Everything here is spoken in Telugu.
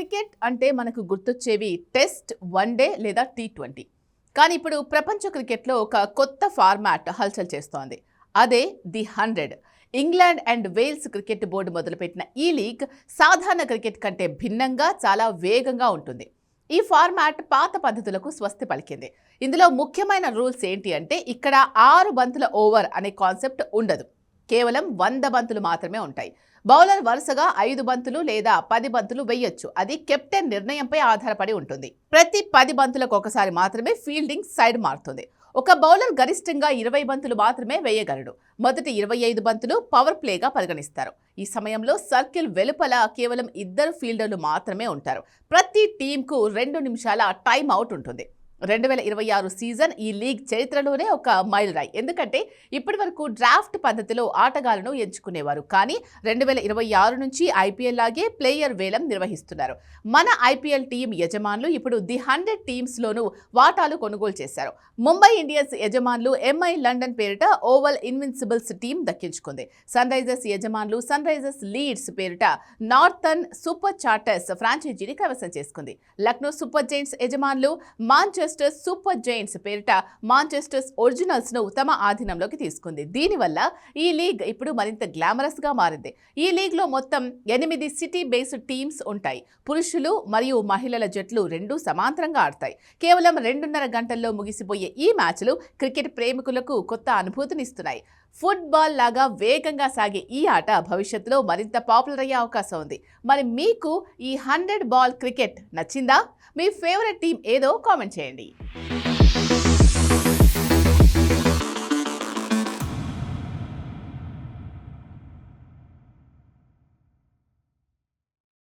క్రికెట్ అంటే మనకు గుర్తొచ్చేవి టెస్ట్, వన్డే లేదా టీ20. కానీ ఇప్పుడు ప్రపంచ క్రికెట్లో ఒక కొత్త ఫార్మాట్ హల్చల్ చేస్తోంది. అదే the 100. England and Wales cricket board మొదలుపెట్టిన ఈ లీగ్ సాధారణ క్రికెట్ కంటే భిన్నంగా చాలా వేగంగా ఉంటుంది. ఈ ఫార్మాట్ పాత పద్ధతులకు స్వస్తి పలికింది. ఇందులో ముఖ్యమైన రూల్స్ ఏంటి అంటే ఇక్కడ 6 బంతుల ఓవర్ అనే కాన్సెప్ట్ ఉండదు. కేవలం 100 బంతులు మాత్రమే ఉంటాయి. బౌలర్ వరుసగా 5 బంతులు లేదా 10 బంతులు వేయొచ్చు. అది కెప్టెన్ నిర్ణయంపై ఆధారపడి ఉంటుంది. ప్రతి 10 బంతులకు ఒకసారి మాత్రమే ఫీల్డింగ్ సైడ్ మారుతుంది. ఒక బౌలర్ గరిష్టంగా 20 బంతులు మాత్రమే వేయగలడు. మొదటి 25 బంతులు పవర్ ప్లేగా పరిగణిస్తారు. ఈ సమయంలో సర్కిల్ వెలుపల కేవలం 2 ఫీల్డర్లు మాత్రమే ఉంటారు. ప్రతి టీంకు 2 నిమిషాల టైం అవుట్ ఉంటుంది. 2026 సీజన్ ఈ లీగ్ చరిత్రలోనే ఒక మైల్ రాయి. ఎందుకంటే ఇప్పటి వరకు డ్రాఫ్ట్ పద్ధతిలో ఆటగాళ్లను ఎంచుకునేవారు. కానీ 2026 నుంచి ఐపీఎల్ లాగే ప్లేయర్ వేలం నిర్వహిస్తున్నారు. మన ఐపీఎల్ టీం యజమానులు ఇప్పుడు ది 100 టీమ్స్లోనూ వాటాలు కొనుగోలు చేశారు. ముంబై ఇండియన్స్ యజమానులు ఎంఐ లండన్ పేరిట ఓవల్ ఇన్విన్సిబుల్స్ టీం దక్కించుకుంది. సన్ రైజర్స్ యజమానులు సన్ రైజర్స్ లీడ్స్ పేరిట నార్థన్ సూపర్ చార్టర్స్ ఫ్రాంచైజీని కైవసం చేసుకుంది. లక్నో సూపర్ జైంట్స్ యజమానులు మాంచెస్టర్ సూపర్ జైంట్స్ పేరిట మాంచెస్టర్ ఒరిజినల్స్ ను తమ ఆధీనంలోకి తీసుకుంది. దీనివల్ల ఈ లీగ్ ఇప్పుడు మరింత గ్లామరస్ గా మారింది. ఈ లీగ్ లో మొత్తం 8 సిటీ బేస్డ్ టీమ్స్ ఉంటాయి. పురుషులు మరియు మహిళల జట్లు రెండూ సమాంతరంగా ఆడతాయి. కేవలం 2.5 గంటల్లో ముగిసిపోయే ఈ మ్యాచ్లు క్రికెట్ ప్రేమికులకు కొత్త అనుభూతినిస్తున్నాయి. ఫుట్బాల్ లాగా వేగంగా సాగే ఈ ఆట భవిష్యత్తులో మరింత పాపులర్ అయ్యే అవకాశం ఉంది. మరి మీకు ఈ 100 బాల్ క్రికెట్ నచ్చిందా? మీ ఫేవరెట్ టీం ఏదో కామెంట్ చేయండి.